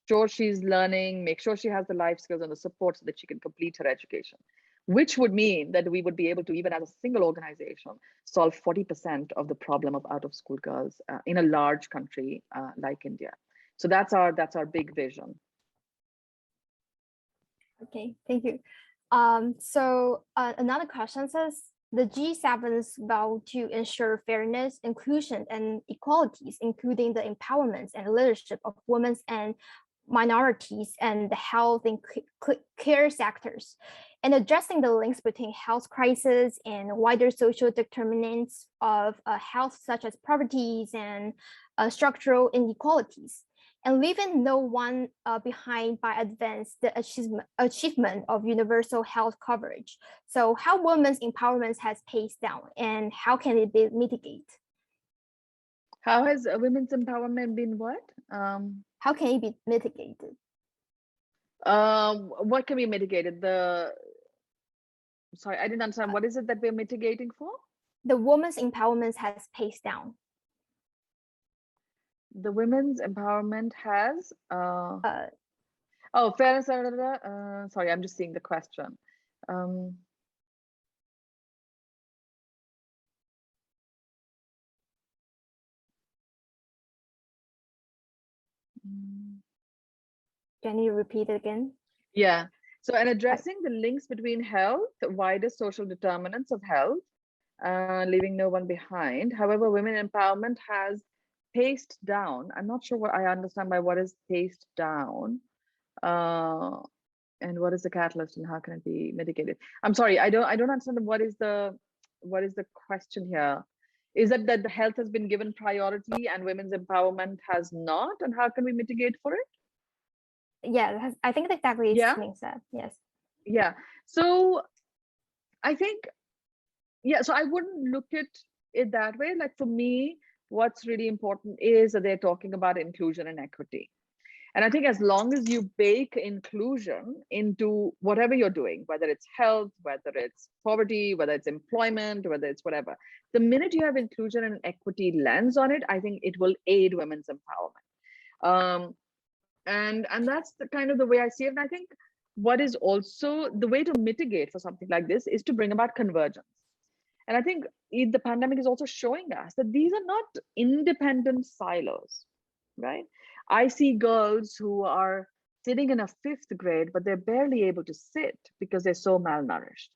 sure she's learning, make sure she has the life skills and the support so that she can complete her education, which would mean that we would be able to, even as a single organization, solve 40% of the problem of out of school girls in a large country like India. So that's our big vision. Okay, thank you. So another question says, the G7's vow to ensure fairness, inclusion, and equalities, including the empowerment and leadership of women and minorities and the health and care sectors, and addressing the links between health crisis and wider social determinants of health, such as poverty and structural inequalities, and leaving no one behind by advance the achievement of universal health coverage. So how women's empowerment has paced down and how can it be mitigated? How has women's empowerment been what? How can it be mitigated? What can be mitigated? Sorry, I didn't understand. What is it that we're mitigating for? The women's empowerment has paced down. The women's empowerment has fairness. Sorry, I'm just seeing the question. Can you repeat it again? Yeah. So, and addressing the links between health, wider social determinants of health, leaving no one behind. However, women empowerment has paced down. I'm not sure what I understand by what is paced down. Uh, and what is the catalyst and how can it be mitigated? I'm sorry, I don't understand what is the question here. Is it that the health has been given priority and women's empowerment has not, and how can we mitigate for it? Yeah, I think that's exactly Yeah, makes sense. Yes. yeah. So I think, yeah, so I wouldn't look at it that way. Like for me, what's really important is that they're talking about inclusion and equity. And I think as long as you bake inclusion into whatever you're doing, whether it's health, whether it's poverty, whether it's employment, whether it's whatever, the minute you have inclusion and equity lens on it, I think it will aid women's empowerment. And that's the kind of the way I see it. And I think what is also the way to mitigate for something like this is to bring about convergence. And I think the pandemic is also showing us that these are not independent silos, right? I see girls who are sitting in a fifth grade, but they're barely able to sit because they're so malnourished,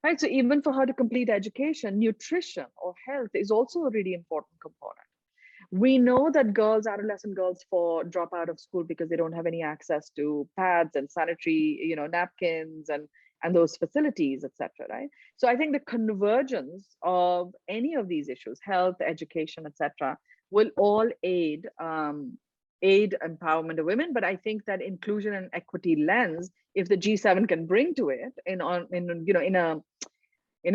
right? So even for her to complete education, nutrition or health is also a really important component. We know that girls, adolescent girls, drop out of school because they don't have any access to pads and sanitary, napkins and those facilities, etc. Right. So I think the convergence of any of these issues, health, education, etc., will all aid empowerment of women. But I think that inclusion and equity lens, if the G7 can bring to it in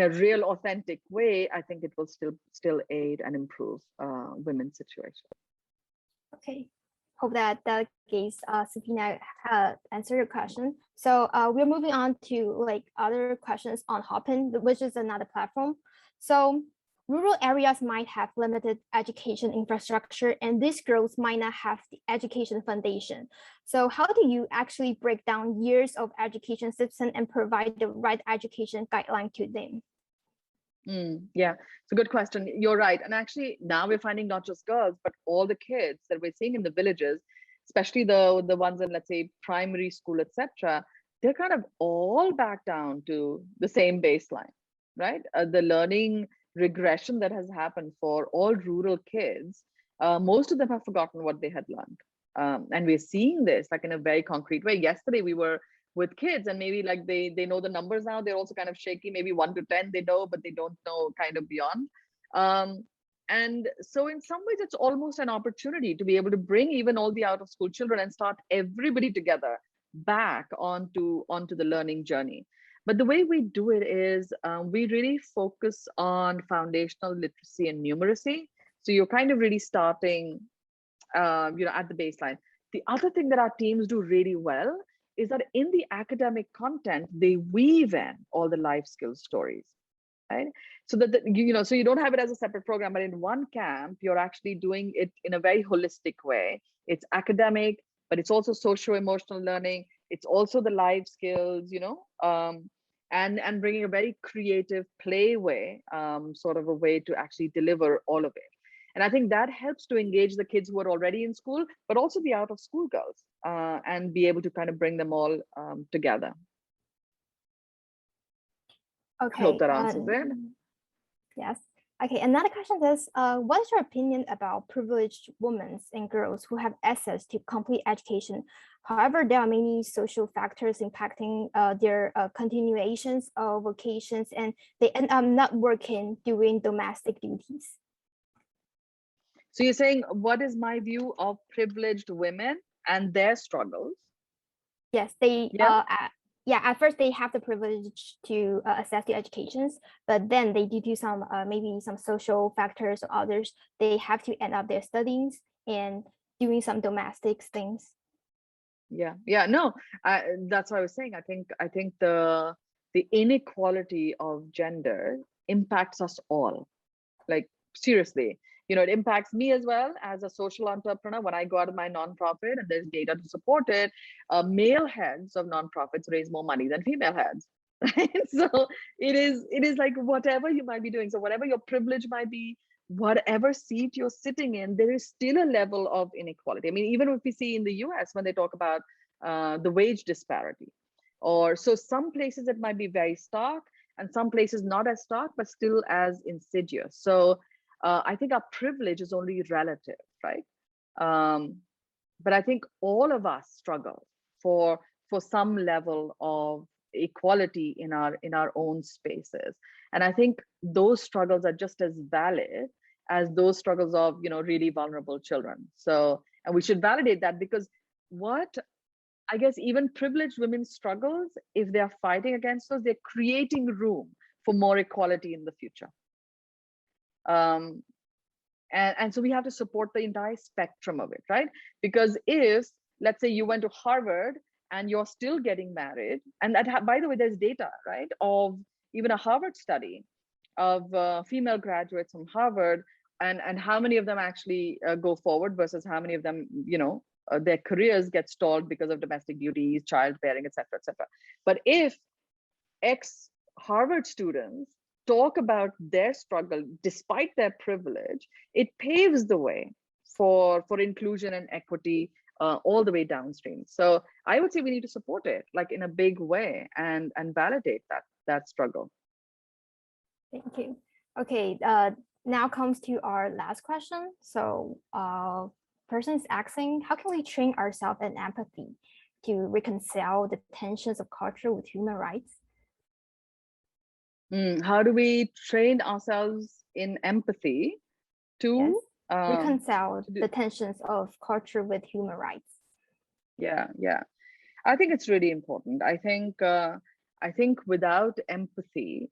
a real authentic way, I think it will still aid and improve women's situation. Okay, hope that gives Safeena answer your question. So we're moving on to like other questions on Hopin, which is another platform. So rural areas might have limited education infrastructure, and these girls might not have the education foundation. So how do you actually break down years of education system and provide the right education guideline to them? Yeah, it's a good question. You're right. And actually, now we're finding not just girls, but all the kids that we're seeing in the villages, especially the ones in, let's say, primary school, etc., they're kind of all back down to the same baseline, right? The learning regression that has happened for all rural kids, most of them have forgotten what they had learned. And we're seeing this like in a very concrete way. Yesterday, we were with kids and maybe like they know the numbers now. They're also kind of shaky, maybe 1 to 10 they know, but they don't know kind of beyond. And so in some ways it's almost an opportunity to be able to bring even all the out of school children and start everybody together back onto the learning journey. But the way we do it is we really focus on foundational literacy and numeracy. So you're kind of really starting at the baseline. The other thing that our teams do really well is that in the academic content, they weave in all the life skills stories, right? So that, so you don't have it as a separate program, but in one camp, you're actually doing it in a very holistic way. It's academic, but it's also socio-emotional learning. It's also the life skills, and bringing a very creative play way, sort of a way to actually deliver all of it. And I think that helps to engage the kids who are already in school, but also the out of school girls, and be able to kind of bring them all together. Okay. I hope that answers it. Yes. Okay, another question is, what is your opinion about privileged women and girls who have access to complete education? However, there are many social factors impacting their continuations of vocations, and they end up not working doing domestic duties. So you're saying, what is my view of privileged women and their struggles? Yes, at first they have the privilege to access the educations, but then they due to some maybe some social factors or others, they have to end up their studies and doing some domestic things. Yeah, no, that's what I was saying. I think the inequality of gender impacts us all. Like seriously, it impacts me as well as a social entrepreneur. When I go out of my nonprofit and there's data to support it, male heads of nonprofits raise more money than female heads. Right? So it is like whatever you might be doing. So whatever your privilege might be, whatever seat you're sitting in, there is still a level of inequality. I mean, even if we see in the US when they talk about the wage disparity, or so some places it might be very stark and some places not as stark, but still as insidious. So I think our privilege is only relative, right? But I think all of us struggle for some level of equality in our own spaces, and I think those struggles are just as valid as those struggles of really vulnerable children. So, and we should validate that, because what I guess even privileged women's struggles, if they are fighting against those, they're creating room for more equality in the future. And so we have to support the entire spectrum of it, right? Because if, let's say, you went to Harvard and you're still getting married, and that, by the way, there's data, right, of even a Harvard study of female graduates from Harvard, and how many of them actually go forward versus how many of them, their careers get stalled because of domestic duties, childbearing, et cetera, et cetera. But if ex-Harvard students talk about their struggle despite their privilege, it paves the way for inclusion and equity all the way downstream. So I would say we need to support it, like, in a big way, and validate that struggle. Thank you. Okay, now comes to our last question. So person is asking, how can we train ourselves in empathy to reconcile the tensions of culture with human rights? How do we train ourselves in empathy to reconcile the tensions of culture with human rights? Yeah. I think it's really important. I think without empathy,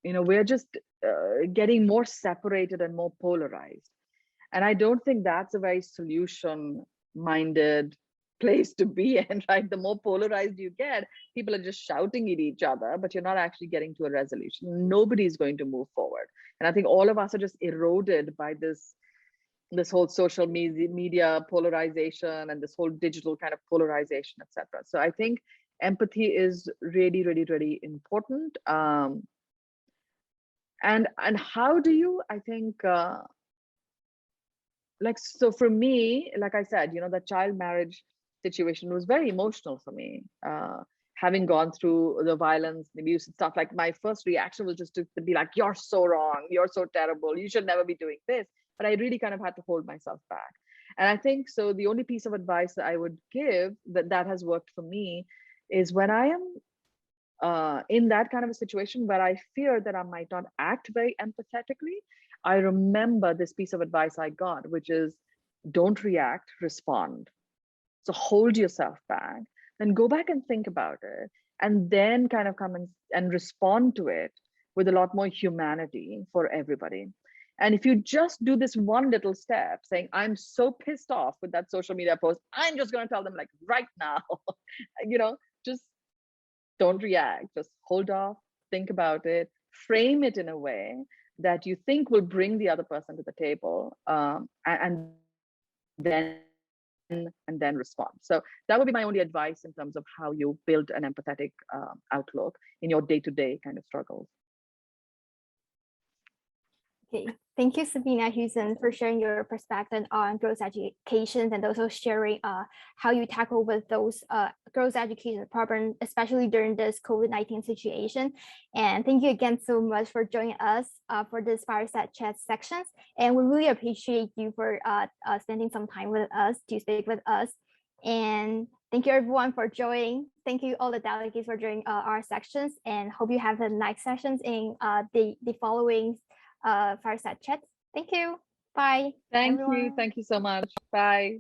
we're just getting more separated and more polarized. And I don't think that's a very solution-minded place to be in, right? The more polarized you get, people are just shouting at each other, but you're not actually getting to a resolution. Nobody's going to move forward. And I think all of us are just eroded by this whole social media polarization and this whole digital kind of polarization, etc. So I think empathy is really, really, really important. And how do you, I think, so for me, like I said, the child marriage situation was very emotional for me. Having gone through the violence, the abuse and stuff, like, my first reaction was just to be like, you're so wrong, you're so terrible, you should never be doing this. But I really kind of had to hold myself back. And I think so the only piece of advice that I would give that has worked for me is, when I am in that kind of a situation where I fear that I might not act very empathetically, I remember this piece of advice I got, which is, don't react, respond. So hold yourself back, then go back and think about it, and then kind of come and respond to it with a lot more humanity for everybody. And if you just do this one little step, saying, I'm so pissed off with that social media post, I'm just going to tell them, like, right now, just don't react, just hold off, think about it, frame it in a way that you think will bring the other person to the table, and then respond. So that would be my only advice in terms of how you build an empathetic outlook in your day-to-day kind of struggles. Okay, thank you, Safeena Husain, for sharing your perspective on girls' education, and also sharing how you tackle with those girls' education problems, especially during this COVID-19 situation. And thank you again so much for joining us for this Fireside Chat sections. And we really appreciate you for spending some time with us to speak with us. And thank you everyone for joining. Thank you all the delegates for joining our sections, and hope you have the next sessions in the following Fireside Chat. Thank you. Bye. Thank everyone. you. Thank you so much. Bye.